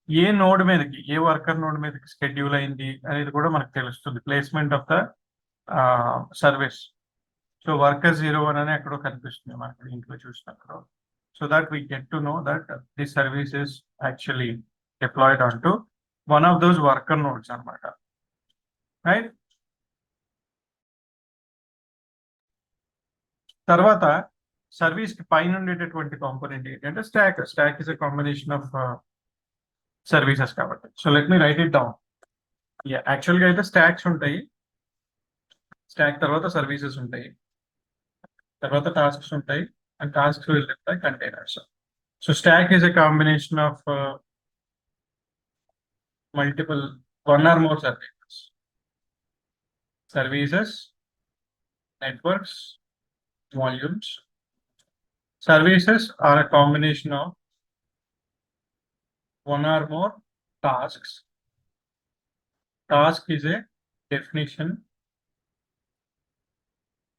ఏ నోడ్ మీదకి, ఏ వర్కర్ నోడ్ మీదకి షెడ్యూల్ అయింది అనేది కూడా మనకు తెలుస్తుంది. Placement of the service. So worker 01 అని ఎక్కడో కనిపిస్తుంది మనకి దీంట్లో చూసినప్పుడు. So that we get to know that this service is actually deployed on to one of those worker nodes అనమాట. రైట్. తర్వాత సర్వీస్ కి పైన ఉండేటటువంటి కాంపోనెంట్ ఏంటంటే stack. Stack is a combination of services కాబట్టి. So let me write it down. Actual గా అయితే స్టాక్స్ ఉంటాయి, స్టాక్ తర్వాత సర్వీసెస్ ఉంటాయి, తర్వాత టాస్క్స్ ఉంటాయి, and tasks will reply containers. So stack is a combination of multiple one or more services, networks, volumes. Services are a combination of one or more tasks. Task is a definition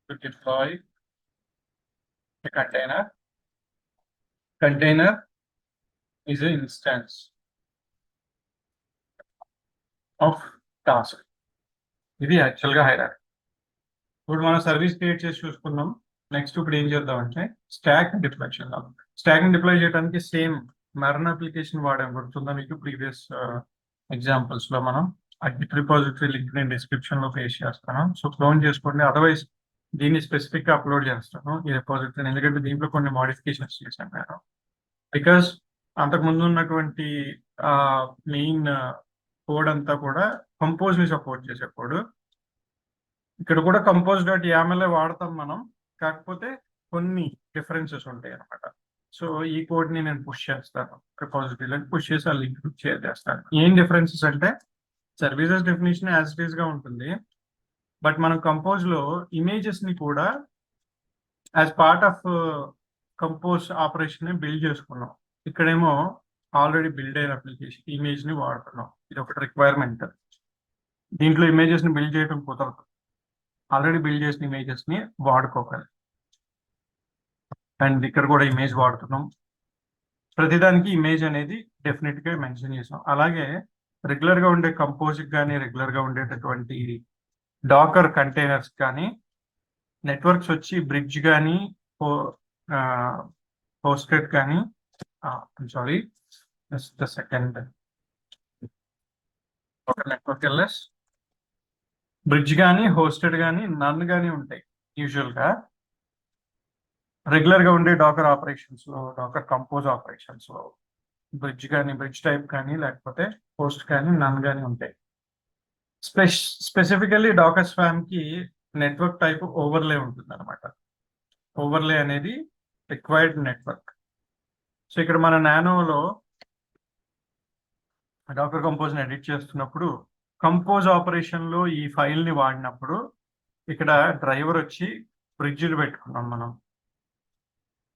to deploy a container. Container is an instance of task. ఇది యాక్చువల్ గా హైరార్కీ. ఇప్పుడు మనం సర్వీస్ క్రియేట్ చేసి చూసుకున్నాం. నెక్స్ట్ ఇప్పుడు ఏం చేద్దాం అంటే స్టాక్ డిప్లాయ్ చేద్దాం. స్టాక్ ని డిప్లాయ్ చేయడానికి సేమ్ మెర్న్ అప్లికేషన్ వాడాం, గుర్తుందా మీకు? ప్రీవియస్ ఎగ్జాంపుల్స్ లో మనం ఆ గిట్ రిపాజిటరీ లింక్ నేను డిస్క్రిప్షన్ లో పేస్ట్ చేస్తాను. సో క్లోన్ చేసుకోండి. అదర్వైజ్ దీన్ని స్పెసిఫిక్ గా అప్లోడ్ చేస్తాను ఈ రిపాజిటరీ, ఎందుకంటే దీంట్లో కొన్ని మోడిఫికేషన్స్ చేశాను నేను. బికాస్ అంతకుముందు ఉన్నటువంటి మెయిన్ కోడ్ అంతా కూడా కంపోజ్ ని సపోర్ట్ చేసే కోడ్. ఇక్కడ కూడా కంపోజ్ డాట్ యామెల్ వాడతాం మనం, కాకపోతే కొన్ని డిఫరెన్సెస్ ఉంటాయి అనమాట. సో ఈ కోడ్ ని నేను పుష్ చేస్తాను రిపాజిటరీలో, పుష్ చేసి ఆ లింక్ షేర్ చేస్తాను. ఏం డిఫరెన్సెస్ అంటే services definition as it is గా ఉంటుంది, బట్ మనం కంపోజ్ లో ఇమేజెస్ ని కూడా as part of compose operation ని బిల్డ్ చేసుకున్నాం. ఇక్కడేమో ఆల్రెడీ బిల్డ్ అయిన అప్లికేషన్ ఇమేజ్ ని వాడుతున్నాం. ఇది ఒకటి రిక్వైర్మెంట్. దీంట్లో ఇమేజెస్ ని బిల్డ్ చేయడం కుదరదు, ఆల్రెడీ బిల్డ్ చేసిన ఇమేజెస్ ని వాడుకోవాలి. అండ్ ఇక్కడ కూడా ఇమేజ్ వాడుతున్నాం. ప్రతిదానికి ఇమేజ్ అనేది డెఫినెట్ గా మెన్షన్ చేసాం. అలాగే రెగ్యులర్ గా ఉండే కంపోజ్ కానీ, రెగ్యులర్ గా ఉండేటటువంటి డాకర్ కంటైనర్స్ కానీ, నెట్వర్క్స్ వచ్చి బ్రిడ్జ్ కానీ, హోస్టెడ్ కానీ, సారీ జస్ట్ ద సెకండ్, ఒక నెట్వర్క్ ఎల్ఎస్ బ్రిడ్జ్ కానీ, హోస్టెడ్ కానీ, నన్ కానీ ఉంటాయి యూజువల్ గా. రెగ్యులర్ గా ఉండే డాకర్ ఆపరేషన్స్ లో, డాకర్ కంపోజ్ ఆపరేషన్స్ లో బ్రిడ్జ్ కానీ, బ్రిడ్జ్ టైప్ కానీ, లేకపోతే హోస్ట్ కానీ, నన్ కానీ ఉంటాయి. స్పెసిఫికల్లీ డాకర్ స్వామ్ కి నెట్వర్క్ టైప్ ఓవర్లే ఉంటుంది అనమాట. ఓవర్లే అనేది రిక్వైర్డ్ నెట్వర్క్. సో ఇక్కడ మన నానోలో డాకర్ కంపోజ్ ని ఎడిట్ చేస్తున్నప్పుడు, కంపోజ్ ఆపరేషన్ లో ఈ ఫైల్ ని వాడినప్పుడు ఇక్కడ డ్రైవర్ వచ్చి బ్రిడ్జ్లు పెట్టుకున్నాం మనం,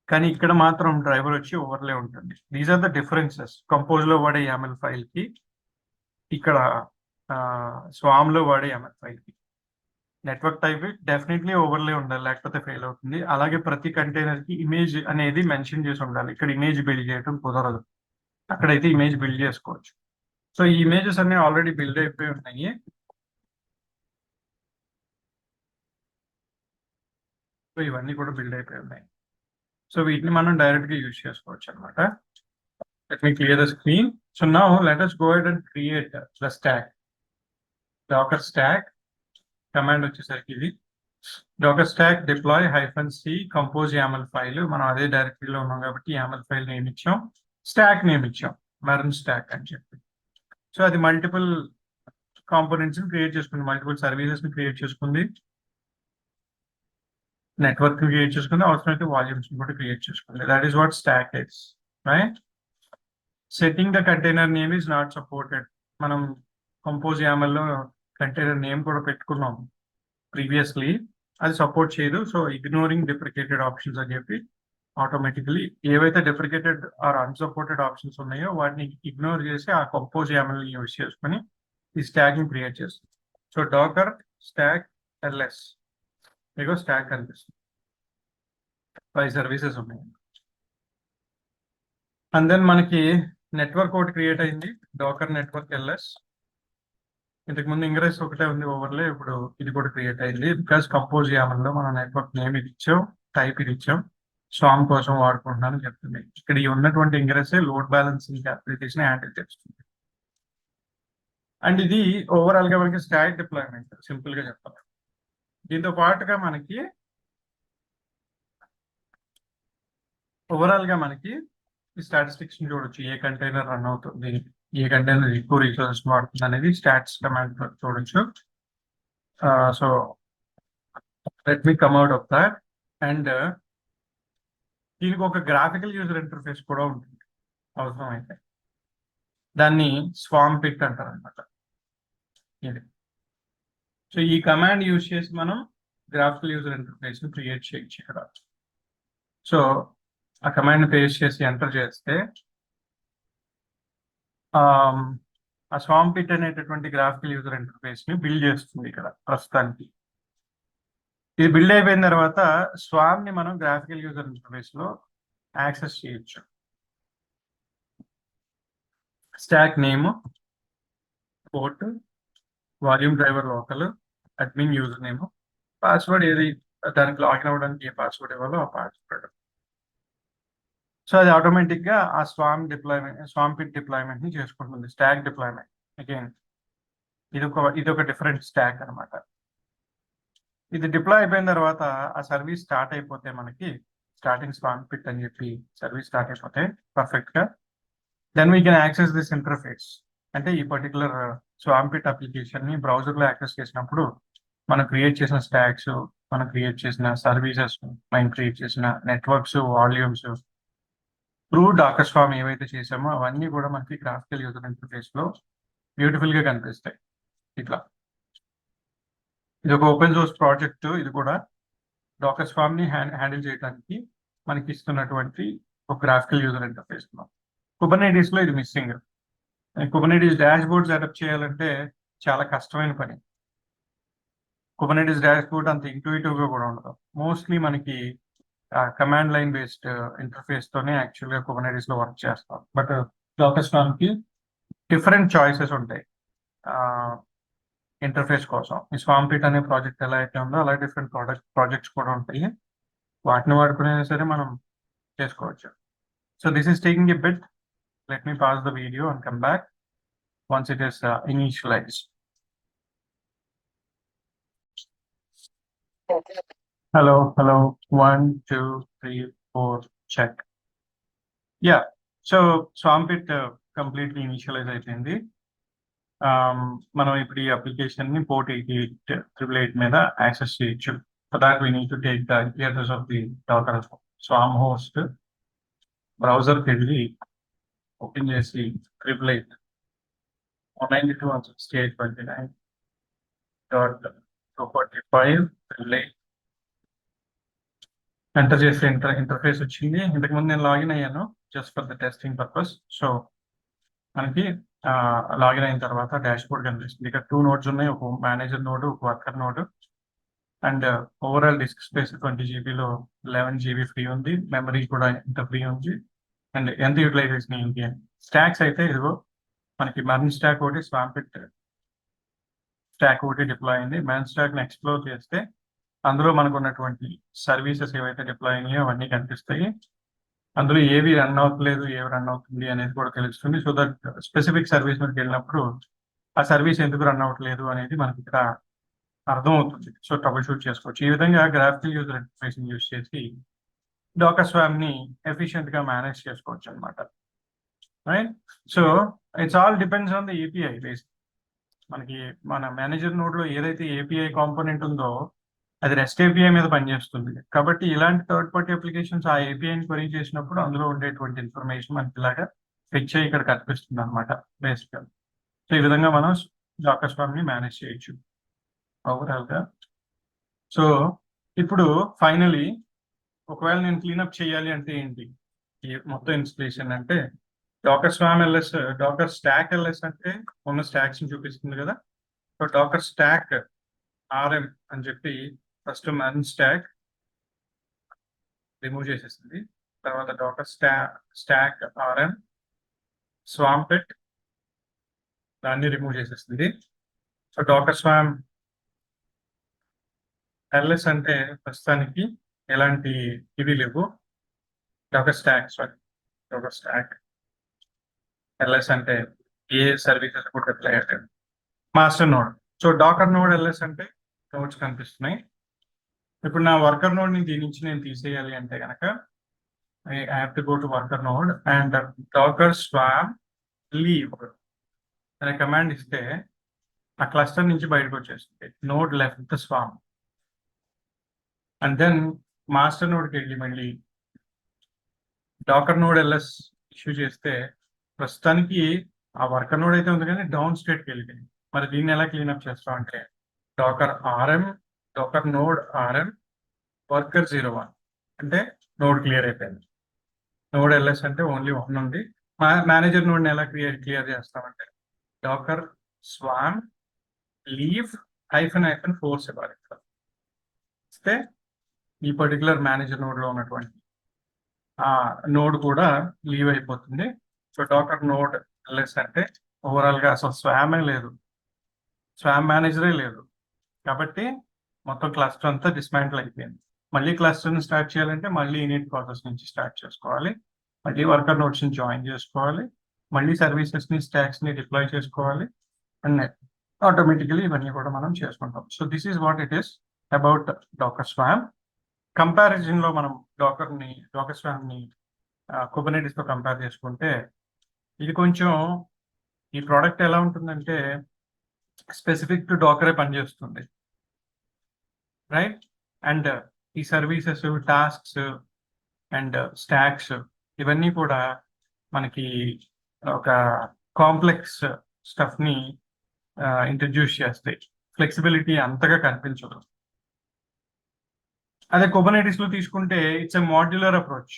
కానీ ఇక్కడ మాత్రం డ్రైవర్ వచ్చి ఓవర్లే ఉంటుంది. These are the differences compose లో వాడే YAML ఫైల్ కి, ఇక్కడ స్వామ్ లో వాడే YAML ఫైల్ కి. నెట్వర్క్ టైప్ డెఫినెట్లీ ఓవర్లే ఉండాలి, లేకపోతే ఫెయిల్ అవుతుంది. అలాగే ప్రతి కంటైనర్ కి ఇమేజ్ అనేది మెన్షన్ చేసి ఉండాలి. ఇక్కడ ఇమేజ్ బిల్డ్ చేయడం కుదరదు, అక్కడైతే ఇమేజ్ బిల్డ్ చేసుకోవచ్చు. సో ఈ ఇమేజెస్ అన్ని ఆల్రెడీ బిల్డ్ అయిపోయి ఉన్నాయి. సో ఇవన్నీ కూడా బిల్డ్ అయిపోయి ఉన్నాయి. సో వీటిని మనం డైరెక్ట్ గా యూజ్ చేసుకోవచ్చు అనమాట. Let me clear the screen. So now let us go ahead and create the stack. Docker stack command వచ్చేసరికి ఇది docker stack deploy -c compose YAML file. మనం అదే డైరెక్టరీలో ఉన్నాం కాబట్టి YAML ఫైల్ నేమ్ ఇచ్చాం, స్టాక్ నేమ్ ఇచ్చాం, మెర్న్ స్టాక్ అని చెప్పి. సో అది మల్టిపుల్ కాంపోనెంట్స్ ని క్రియేట్ చేసుకుంది, మల్టిపుల్ సర్వీసెస్ ని క్రియేట్ చేసుకుంది, నెట్వర్క్ క్రియేట్ చేసుకుంది, అవసరమైతే వాల్యూమ్స్ కూడా క్రియేట్ చేసుకుంది. That is what stock is, right? Setting the container name is not supported. మనం కంపోజ్ YAML లో కంటైనర్ నేమ్ కూడా పెట్టుకున్నాం ప్రీవియస్లీ, అది సపోర్ట్ చేయదు. సో ఇగ్నోరింగ్ డిప్రికేటెడ్ ఆప్షన్స్ అని చెప్పి ఆటోమేటికలీ ఏవైతే డిప్రికేటెడ్ ఆర్ అన్సపోర్టెడ్ ఆప్షన్స్ ఉన్నాయో వాటిని ఇగ్నోర్ చేసి ఆ కంపోజ్ YAML ని యూజ్ చేసుకుని ఈ స్టాక్ ని క్రియేట్ చేస్తుంది. సో డాకర్ స్టాక్ ఎల్ఎస్, మీకు స్టాక్ కనిపిస్తుంది, 5 సర్వీసెస్ ఉన్నాయి. అండ్ దెన్ మనకి నెట్వర్క్ ఒకటి క్రియేట్ అయింది, డాకర్ నెట్వర్క్ ఎల్ఎస్. ఇంతకు ముందు ఇంగ్రెస్ ఒకటే ఉంది ఓవర్లే, ఇప్పుడు ఇది కూడా క్రియేట్ అయింది. బికాస్ కంపోజ్ యామల్లో మనం నెట్వర్క్ నేమ్ ఇది ఇచ్చాం, టైప్ ఇది ఇచ్చాం, స్వామ్ కోసం వాడుకుంటున్నాను చెప్తుంది. ఇక్కడ ఈ ఉన్నటువంటి ingress load balancing application handle చేస్తుంది. అండ్ ఇది ఓవరాల్ గా మనకి స్టాక్ డిప్లాయ్మెంట్ సింపుల్ గా చెప్పాలి. దీంతో పాటుగా మనకి ఓవరాల్ గా మనకి ఈ స్టాటిస్టిక్స్ చూడొచ్చు. ఏ కంటైనర్ రన్ అవుతుంది, ఏ కంటైనర్ ఎక్కువ రిసోర్సెస్ వాడుతుంది అనేది స్టాట్స్ కమాండ్ చూడొచ్చు. So let me come out of that. And దీనికి ఒక గ్రాఫికల్ యూజర్ ఇంటర్ఫేస్ కూడా ఉంటుంది అవసరం అయితే. దాన్ని స్వామ్ పిట్ అంటారు అనమాట. ఇది సో ఈ కమాండ్ యూజ్ చేసి మనం గ్రాఫికల్ యూజర్ ఇంటర్ఫేస్ క్రియేట్ చేయొచ్చు ఇక్కడ. సో ఆ కమాండ్ పేస్ట్ చేసి ఎంటర్ చేస్తే ఆ స్వామ్ పిట్ అనేటటువంటి గ్రాఫికల్ యూజర్ ఇంటర్ఫేస్ ని బిల్డ్ చేస్తుంది ఇక్కడ ప్రస్తుతానికి. ఇది బిల్డ్ అయిపోయిన తర్వాత స్వామ్ ని మనం గ్రాఫికల్ యూజర్ ఇంటర్ఫేస్ లో యాక్సెస్ చేయొచ్చు. Stock name, port, volume driver local, admin user name, password ఏది దానికి లాగిన్ అవ్వడానికి ఏ పాస్వర్డ్ ఇవ్వాలో ఆ పాస్వర్డ్. సో అది ఆటోమేటిక్ గా ఆ స్వామ్ పిట్ డిప్లాయ్మెంట్ ని చేసుకుంటుంది. స్టాక్ డిప్లాయ్మెంట్ అగైన్ ఇది ఒక డిఫరెంట్ స్టాక్ అనమాట. ఇది డిప్లాయ్ అయిపోయిన తర్వాత ఆ సర్వీస్ స్టార్ట్ అయిపోతే మనకి స్టార్టింగ్ స్వామ్ పిట్ అని చెప్పి సర్వీస్ స్టార్ట్ అయిపోతే పర్ఫెక్ట్ గా then we can access this interface. అంటే ఈ పర్టికులర్ స్వామ్ పిట్ అప్లికేషన్ ని బ్రౌజర్ లో యాక్సెస్ చేసినప్పుడు మనం క్రియేట్ చేసిన స్టాక్స్, మనం క్రియేట్ చేసిన సర్వీసెస్, మనం క్రియేట్ చేసిన networks, volumes through Docker swarm ఏవైతే చేసామో అవన్నీ కూడా మనకి గ్రాఫికల్ యూజర్ ఇంటర్ఫేస్ లో బ్యూటిఫుల్ గా కనిపిస్తాయి. ఇట్లా ఇది ఒక ఓపెన్ సోర్స్ ప్రాజెక్ట్. ఇది కూడా డాకర్ స్వామ్ ని హ్యాండిల్ చేయడానికి మనకి ఇస్తున్నటువంటి ఒక గ్రాఫికల్ యూజర్ ఇంటర్ఫేస్. కుబర్నెటిస్ లో ఇది missing. Kubernetes dash board setup చేయాలంటే చాలా కష్టమైన పని. కుబర్నెటిస్ డాష్ బోర్డ్ అంత ఇంట్యూటివ్ గా కూడా ఉండదు. మోస్ట్లీ మనకి కమాండ్ లైన్ బేస్డ్ ఇంటర్ఫేస్ తోనే యాక్చువల్ గా కుబర్నెటిస్ లో వర్క్ చేస్తాం. బట్ డాకర్ స్వామ్ కి డిఫరెంట్ చాయిసెస్ ఉంటాయి ఇంటర్ఫేస్ కోసం. ఈ స్వామ్ పిట్ అనే ప్రాజెక్ట్ ఎలా అయితే ఉందో అలా డిఫరెంట్ ప్రాజెక్ట్స్ కూడా ఉంటాయి. వాటిని వాడుకునే సరే మనం చేసుకోవచ్చు. So this is taking a bit. Let me pause the video and come back once it is initialized. Hello. 1, 2, 3, 4, check. Yeah. So SwampIt completely initialize అయిపోయింది. మనం ఇప్పుడు ఈ అప్లికేషన్ ని పోర్ట్ 8888 మీద యాక్సెస్ చేయొచ్చు. For that we need to take the IP address of the Docker Swarm host. Browser కి వెళ్ళి ఓపెన్ చేసి 192.168.29.245 ఎంటర్ చేసి ఇంటర్ఫేస్ వచ్చింది. ఇంతకుముందు నేను లాగిన్ అయ్యాను just for the testing purpose. So మనకి లాగిన్ అయిన తర్వాత డాష్ బోర్డ్ కనిపిస్తుంది. ఇక్కడ 2 నోడ్స్ ఉన్నాయి, ఒక మేనేజర్ నోడ్, ఒక worker node. And overall disk space 20 జీబీలో 11 జీబీ ఫ్రీ ఉంది. మెమరీ కూడా ఇంత ఫ్రీ ఉంది. అండ్ ఎంత యూటిలైజేషన్ ఏంటి అని స్టాక్స్ అయితే ఇదిగో మనకి మెర్న్ స్టాక్ ఒకటి, స్వామ్ పిట్ స్టాక్ ఒకటి డిప్లాయ్ అయింది. మెర్న్ స్టాక్ ని ఎక్స్ప్లోర్ చేస్తే అందులో మనకు ఉన్నటువంటి సర్వీసెస్ ఏవైతే డిప్లాయ్ అయినాయో అవన్నీ కనిపిస్తాయి. అందులో ఏవి రన్ అవ్వట్లేదు, ఏవి రన్ అవుతుంది అనేది కూడా తెలుస్తుంది. సో దట్ స్పెసిఫిక్ సర్వీస్ మీదకి వెళ్ళినప్పుడు ఆ సర్వీస్ ఎందుకు రన్ అవ్వట్లేదు అనేది మనకి ఇక్కడ అర్థం అవుతుంది. సో ట్రబుల్ షూట్ చేసుకోవచ్చు. ఈ విధంగా గ్రాఫికల్ యూజర్ ఇంటర్ఫేస్ యూజ్ చేసి డాకర్ స్వామ్ ని ఎఫిషియెంట్ గా మేనేజ్ చేసుకోవచ్చు అనమాట. Right. So it's all depends on the API base. మనకి మన మేనేజర్ నోడ్ లో ఏదైతే ఏపీఐ కాంపోనెంట్ ఉందో అది రెస్ట్ ఏపీఐ మీద పనిచేస్తుంది. కాబట్టి ఇలాంటి థర్డ్ పార్టీ అప్లికేషన్స్ ఆ ఏపీఐని క్వరీ చేసినప్పుడు అందులో ఉండేటువంటి ఇన్ఫర్మేషన్ మనకి ఇలాగా ఫెచ్ అయ్యి ఇక్కడ కనిపిస్తుంది అనమాట బేసిక్ గా. సో ఈ విధంగా మనం డాకర్ స్వామ్ ని మేనేజ్ చేయొచ్చు ఓవరాల్ గా. సో ఇప్పుడు ఫైనలీ ఒకవేళ నేను క్లీనప్ చేయాలి అంటే ఏంటి ఈ మొత్తం ఇన్స్టలేషన్ అంటే Docker swarm LS, Docker stack LS అంటే ఉన్న స్టాక్స్ ని చూపిస్తుంది కదా. సో డాకర్ స్టాక్ ఆర్ఎం అని చెప్పి ఫస్ట్ మెర్న్ స్టాక్ రిమూవ్ చేసేస్తుంది. తర్వాత Docker stack RM Swarmpit దాన్ని రిమూవ్ చేసేస్తుంది. సో డాకర్ స్వామ్ ఎల్ఎస్ అంటే ప్రస్తుతానికి ఎలాంటి ఇవి లేవు. డాకర్ స్టాక్ ఎల్ఎస్ అంటే ఏ సర్వీసెస్ కూడా అప్లై అయ్యారు. Master node. So Docker node LS అంటే నోడ్స్ కనిపిస్తున్నాయి. ఇప్పుడు నా వర్కర్ నోడ్ ని దీని నుంచి నేను తీసేయాలి అంటే కనుక I have to go to worker node and docker swarm leave అనే కమాండ్ ఇస్తే ఆ క్లస్టర్ నుంచి బయటకు వచ్చేస్తుంది. Node left the swarm and then master నోడ్కి వెళ్ళి మళ్ళీ డాకర్ నోడ్ ఎల్ఎస్ ఇష్యూ చేస్తే ప్రస్తుతానికి ఆ వర్కర్ నోడ్ అయితే ఉంది కానీ డౌన్ స్టేట్కి వెళ్ళిపోయింది. మరి దీన్ని ఎలా క్లీన్అప్ చేస్తాం అంటే డాకర్ నోడ్ ఆర్ఎం వర్కర్ 01 అంటే నోడ్ క్లియర్ అయిపోయింది. నోడ్ ఎల్ఎస్ అంటే ఓన్లీ 1 ఉంది. మేనేజర్ నోడ్ని ఎలా క్లియర్ చేస్తామంటే డాకర్ స్వామ్ లీవ్ --4 ఇవ్వాలి. ఇస్తే ఈ పర్టికులర్ మేనేజర్ నోడ్ లో ఉన్నటువంటి ఆ నోడ్ కూడా లీవ్ అయిపోతుంది. సో డాకర్ నోడ్ ఎల్ఎస్ అంటే ఓవరాల్ గా అసలు స్వామే లేదు, స్వామ్ మేనేజరే లేదు కాబట్టి మొత్తం క్లస్టర్ అంతా డిస్మాంటిల్ అయిపోయింది. మళ్ళీ క్లస్టర్ని స్టార్ట్ చేయాలంటే మళ్ళీ ఇనిట్ ప్రాసెస్ నుంచి స్టార్ట్ చేసుకోవాలి, మళ్ళీ వర్కర్ నోడ్స్ ని జాయిన్ చేసుకోవాలి, మళ్ళీ సర్వీసెస్ ని స్టాక్స్ ని డిప్లాయ్ చేసుకోవాలి అండ్ ఆటోమేటికలీ ఇవన్నీ కూడా మనం చేసుకుంటాం. So this is what it is about Docker swarm. Comparison లో మనం డాకర్ స్వామ్ ని కుబర్నెటిస్ తో కంపేర్ చేసుకుంటే ఇది కొంచెం ఈ ప్రోడక్ట్ ఎలా ఉంటుందంటే స్పెసిఫిక్ టు డాకరే పనిచేస్తుంది, రైట్? అండ్ ఈ సర్వీసెస్, టాస్క్స్ అండ్ స్టాక్స్ ఇవన్నీ కూడా మనకి ఒక కాంప్లెక్స్ స్టఫ్ ని ఇంట్రడ్యూస్ చేస్తాయి. ఫ్లెక్సిబిలిటీ అంతగా కనిపించదు. అదే కుబర్నెటిస్ లో తీసుకుంటే ఇట్స్ ఎ మాడ్యులర్ అప్రోచ్.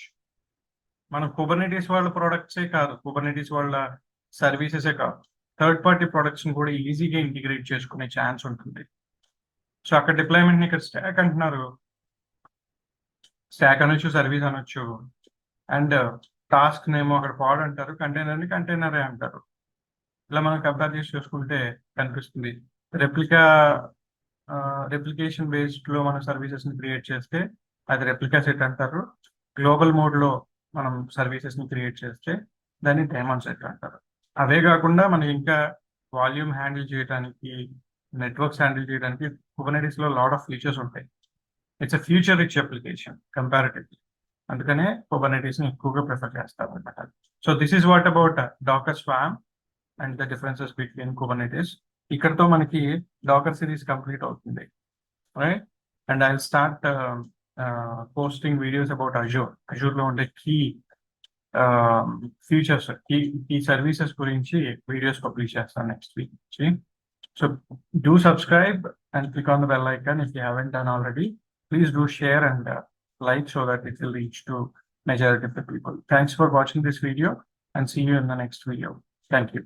మనం కుబర్నెటిస్ వాళ్ళ ప్రొడక్ట్సే కాదు, కుబర్నెటిస్ వాళ్ళ సర్వీసెసే కాదు, థర్డ్ పార్టీ ప్రొడక్ట్స్ కూడా ఈజీగా ఇంటిగ్రేట్ చేసుకునే ఛాన్స్ ఉంటుంది. సో అక్కడ డిప్లాయ్మెంట్ ఇక్కడ స్టాక్ అంటున్నారు, స్టాక్ అనొచ్చు, సర్వీస్ అనొచ్చు, అండ్ టాస్క్ నేమో అక్కడ పాడ్ అంటారు, కంటైనర్ని కంటైనరే అంటారు. ఇలా మనం కంపేర్ చేసి చూసుకుంటే కనిపిస్తుంది. రెప్లికేషన్ బేస్డ్ లో మనం సర్వీసెస్ ని క్రియేట్ చేస్తే అది రెప్లికా సెట్ అంటారు. గ్లోబల్ మోడ్ లో మనం సర్వీసెస్ ని క్రియేట్ చేస్తే దాన్ని డైమండ్ సెట్ అంటారు. అవే కాకుండా మనకి ఇంకా వాల్యూమ్ హ్యాండిల్ చేయడానికి, నెట్వర్క్స్ హ్యాండిల్ చేయడానికి కుబర్నెటిస్ లో లాట్ ఆఫ్ ఫీచర్స్ ఉంటాయి. It's a feature rich application comparatively, అందుకనే కుబర్నెటిస్ ని ఎక్కువగా ప్రిఫర్ చేస్తారు అన్నమాట. So this is what about Docker swarm and the differences between Kubernetes. ఇక్కడతో మనకి డాకర్ సిరీస్ కంప్లీట్ అవుతుంది, right? And I will start posting videos about Azure లో ఉండే కీ ఫీచర్స్, కీ సర్వీసెస్ గురించి వీడియోస్ పబ్లిష్ చేస్తాను నెక్స్ట్ వీక్ నుంచి. So do subscribe and click on the bell icon if you haven't done already. Please do share and like so that it will reach to majority of the people. Thanks for watching this video and see you in the next video. Thank you.